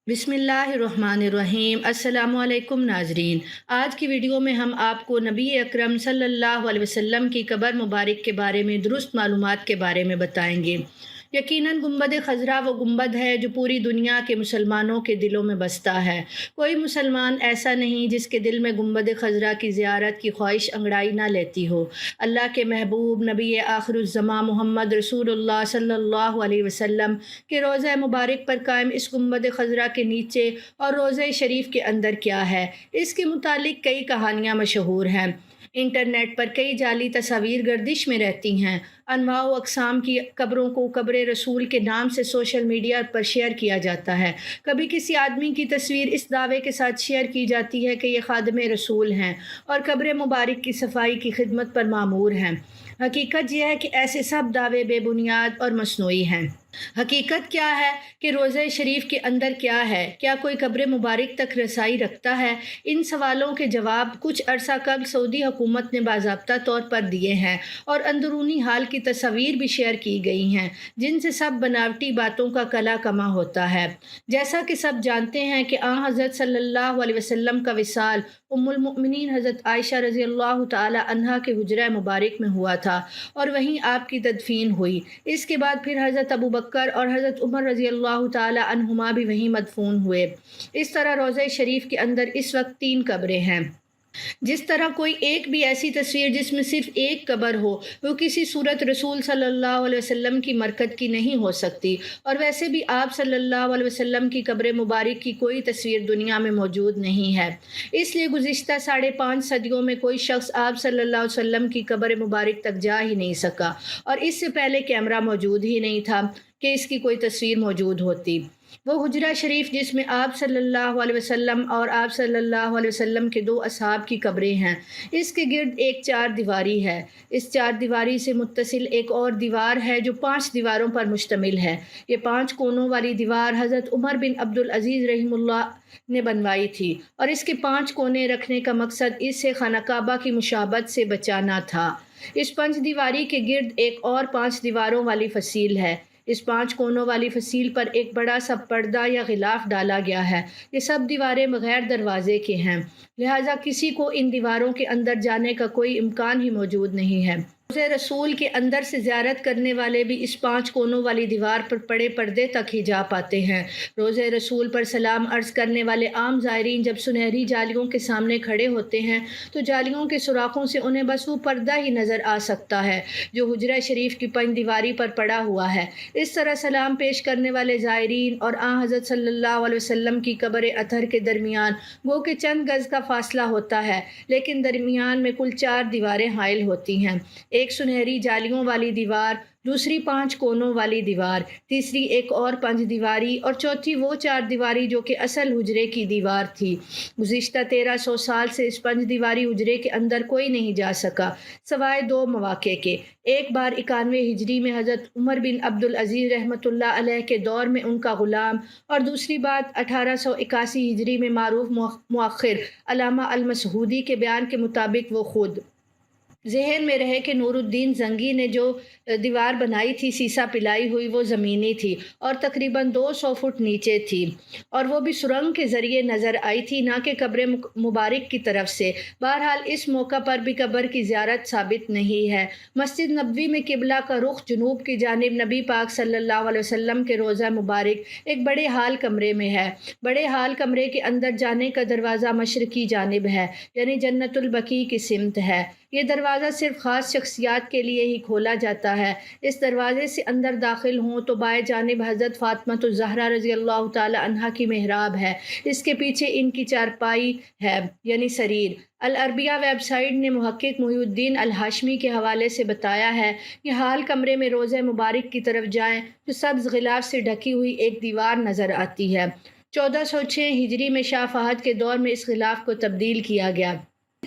بسم اللہ الرحمن الرحیم۔ السلام علیکم ناظرین، آج کی ویڈیو میں ہم آپ کو نبی اکرم صلی اللہ علیہ وسلم کی قبر مبارک کے بارے میں درست معلومات کے بارے میں بتائیں گے۔ یقیناً گنبد خضرا وہ گنبد ہے جو پوری دنیا کے مسلمانوں کے دلوں میں بستا ہے۔ کوئی مسلمان ایسا نہیں جس کے دل میں گنبد خضرا کی زیارت کی خواہش انگڑائی نہ لیتی ہو۔ اللہ کے محبوب نبی آخر الزماں محمد رسول اللہ صلی اللہ علیہ وسلم کہ روضہ مبارک پر قائم اس گنبد خضرا کے نیچے اور روضہ شریف کے اندر کیا ہے، اس کے متعلق کئی کہانیاں مشہور ہیں۔ انٹرنیٹ پر کئی جعلی تصاویر گردش میں رہتی ہیں۔ انواع و اقسام کی قبروں کو قبر رسول کے نام سے سوشل میڈیا پر شیئر کیا جاتا ہے۔ کبھی کسی آدمی کی تصویر اس دعوے کے ساتھ شیئر کی جاتی ہے کہ یہ خادم رسول ہیں اور قبر مبارک کی صفائی کی خدمت پر مامور ہیں۔ حقیقت یہ ہے کہ ایسے سب دعوے بے بنیاد اور مصنوعی ہیں۔ حقیقت کیا ہے کہ روضہ شریف کے اندر کیا ہے؟ کیا کوئی قبر مبارک تک رسائی رکھتا ہے؟ ان سوالوں کے جواب کچھ عرصہ قبل سعودی حکومت نے باضابطہ طور پر دیے ہیں اور اندرونی حال کی تصاویر بھی شیئر کی گئی ہیں، جن سے سب بناوٹی باتوں کا کلا کما ہوتا ہے۔ جیسا کہ سب جانتے ہیں کہ آن حضرت صلی اللہ علیہ وسلم کا وصال ام المؤمنین حضرت عائشہ رضی اللہ تعالی عنہا کے حجرہ مبارک میں ہوا تھا اور وہیں آپ کی تدفین ہوئی۔ اس کے بعد پھر حضرت ابوبکر اور حضرت عمر رضی اللہ تعالی عنہما بھی وہیں مدفون ہوئے۔ اس طرح روضہ شریف کے اندر اس وقت 3 قبریں ہیں۔ جس طرح کوئی ایک بھی ایسی تصویر جس میں صرف ایک قبر ہو وہ کسی صورت رسول صلی اللہ علیہ وسلم کی مرکت کی نہیں ہو سکتی، اور ویسے بھی آپ صلی اللہ علیہ وسلم کی قبر مبارک کی کوئی تصویر دنیا میں موجود نہیں ہے۔ اس لیے گزشتہ 5.5 صدیوں میں کوئی شخص آپ صلی اللہ علیہ وسلم کی قبر مبارک تک جا ہی نہیں سکا، اور اس سے پہلے کیمرہ موجود ہی نہیں تھا کہ اس کی کوئی تصویر موجود ہوتی۔ وہ حجرہ شریف جس میں آپ صلی اللہ علیہ وسلم اور آپ صلی اللہ علیہ وسلم کے 2 اصحاب کی قبریں ہیں، اس کے گرد ایک 4 دیواری ہے۔ اس 4 دیواری سے متصل ایک اور دیوار ہے جو 5 دیواروں پر مشتمل ہے۔ یہ 5 کونوں والی دیوار حضرت عمر بن عبدالعزیز رحمہ اللہ نے بنوائی تھی، اور اس کے 5 کونے رکھنے کا مقصد اس سے خانہ کعبہ کی مشابہت سے بچانا تھا۔ اس 5 دیواری کے گرد ایک اور 5 دیواروں والی فصیل ہے۔ اس 5 کونوں والی فصیل پر ایک بڑا سا پردہ یا غلاف ڈالا گیا ہے۔ یہ سب دیواریں بغیر دروازے کے ہیں، لہٰذا کسی کو ان دیواروں کے اندر جانے کا کوئی امکان ہی موجود نہیں ہے۔ روضہ رسول کے اندر سے زیارت کرنے والے بھی اس 5 کونوں والی دیوار پر پڑے پردے تک ہی جا پاتے ہیں۔ روضہ رسول پر سلام عرض کرنے والے عام زائرین جب سنہری جالیوں کے سامنے کھڑے ہوتے ہیں تو جالیوں کے سوراخوں سے انہیں بس وہ پردہ ہی نظر آ سکتا ہے جو حجرہ شریف کی 5 دیواری پر پڑا ہوا ہے۔ اس طرح سلام پیش کرنے والے زائرین اور آن حضرت صلی اللہ علیہ وسلم کی قبر اطہر کے درمیان گو کہ چند گز کا فاصلہ ہوتا ہے، لیکن درمیان میں کل 4 دیواریں حائل ہوتی ہیں۔ ایک سنہری جالیوں والی دیوار، دوسری 5 کونوں والی دیوار، تیسری ایک اور 5 دیواری، اور چوتھی وہ 4 دیواری جو کہ اصل حجرے کی دیوار تھی۔ گزشتہ 1300 سال سے اس 5 دیواری حجرے کے اندر کوئی نہیں جا سکا سوائے 2 مواقع کے۔ ایک بار 91 ہجری میں حضرت عمر بن عبدالعزیز رحمۃ اللہ علیہ کے دور میں ان کا غلام، اور دوسری بات 1881 ہجری میں معروف مؤخر علامہ المسعودی کے بیان کے مطابق وہ خود۔ ذہن میں رہے کہ نور الدین زنگی نے جو دیوار بنائی تھی سیسا پلائی ہوئی، وہ زمینی تھی اور تقریباً 200 فٹ نیچے تھی، اور وہ بھی سرنگ کے ذریعے نظر آئی تھی، نہ کہ قبر مبارک کی طرف سے۔ بہرحال اس موقع پر بھی قبر کی زیارت ثابت نہیں ہے۔ مسجد نبوی میں قبلہ کا رخ جنوب کی جانب نبی پاک صلی اللہ علیہ وسلم کے روضہ مبارک ایک بڑے ہال کمرے میں ہے۔ بڑے ہال کمرے کے اندر جانے کا دروازہ مشرقی جانب ہے، یعنی جنت البقیع کی سمت ہے۔ یہ دروازہ صرف خاص شخصیات کے لیے ہی کھولا جاتا ہے۔ اس دروازے سے اندر داخل ہوں تو بائیں جانب حضرت فاطمہ الزہرا رضی اللہ تعالی عنہا کی محراب ہے، اس کے پیچھے ان کی چارپائی ہے یعنی سریر۔ العربیہ ویب سائٹ نے محقق محی الدین الہاشمی کے حوالے سے بتایا ہے کہ ہال کمرے میں روضہ مبارک کی طرف جائیں تو سبز غلاف سے ڈھکی ہوئی ایک دیوار نظر آتی ہے۔ 1406 ہجری میں شاہ فہد کے دور میں اس غلاف کو تبدیل کیا گیا۔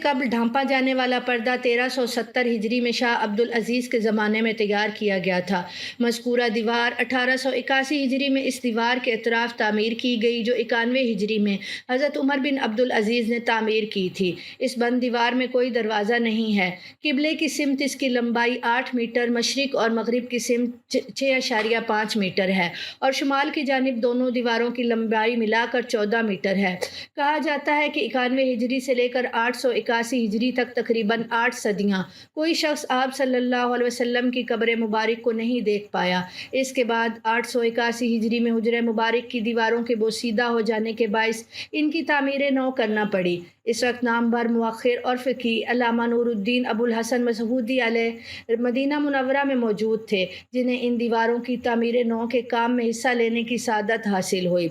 قبل ڈھانپا جانے والا پردہ 1370 ہجری میں شاہ عبد العزیز کے زمانے میں تیار کیا گیا تھا۔ مذکورہ دیوار 1881 ہجری میں اس دیوار کے اطراف تعمیر کی گئی جو 91 ہجری میں حضرت عمر بن عبد العزیز نے تعمیر کی تھی۔ اس بند دیوار میں کوئی دروازہ نہیں ہے۔ قبلے کی سمت اس کی لمبائی 8 میٹر، مشرق اور مغرب کی سمت 6.5 میٹر ہے اور شمال کی جانب دونوں دیواروں کی لمبائی ملا کر 14 میٹر ہے۔ کہا جاتا ہے کہ 91 ہجری سے لے کر 881 ہجری تک تقریباً 8 صدیاں کوئی شخص آپ صلی اللہ علیہ وسلم کی قبر مبارک کو نہیں دیکھ پایا۔ اس کے بعد 881 ہجری میں حجرہ مبارک کی دیواروں کے بوسیدہ ہو جانے کے باعث ان کی تعمیر نو کرنا پڑی۔ اس وقت نامور مؤرخ اور فقیہ علامہ نور الدین ابو الحسن مسعودی علیہ مدینہ منورہ میں موجود تھے، جنہیں ان دیواروں کی تعمیر نو کے کام میں حصہ لینے کی سعادت حاصل ہوئی۔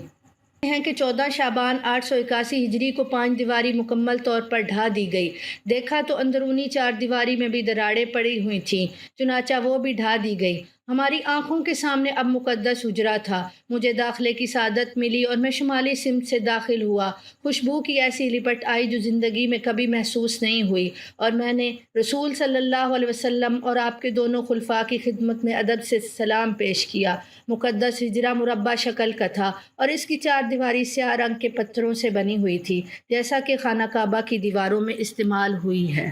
ہیں کہ 14 شعبان 881 ہجری کو 5 دیواری مکمل طور پر ڈھا دی گئی۔ دیکھا تو اندرونی 4 دیواری میں بھی دراڑیں پڑی ہوئی تھیں، چنانچہ وہ بھی ڈھا دی گئی۔ ہماری آنکھوں کے سامنے اب مقدس حجرہ تھا۔ مجھے داخلے کی سعادت ملی اور میں شمالی سمت سے داخل ہوا۔ خوشبو کی ایسی لپٹ آئی جو زندگی میں کبھی محسوس نہیں ہوئی، اور میں نے رسول صلی اللہ علیہ وسلم اور آپ کے دونوں خلفاء کی خدمت میں ادب سے سلام پیش کیا۔ مقدس حجرہ مربع شکل کا تھا اور اس کی 4 دیواری سیاہ رنگ کے پتھروں سے بنی ہوئی تھی، جیسا کہ خانہ کعبہ کی دیواروں میں استعمال ہوئی ہے۔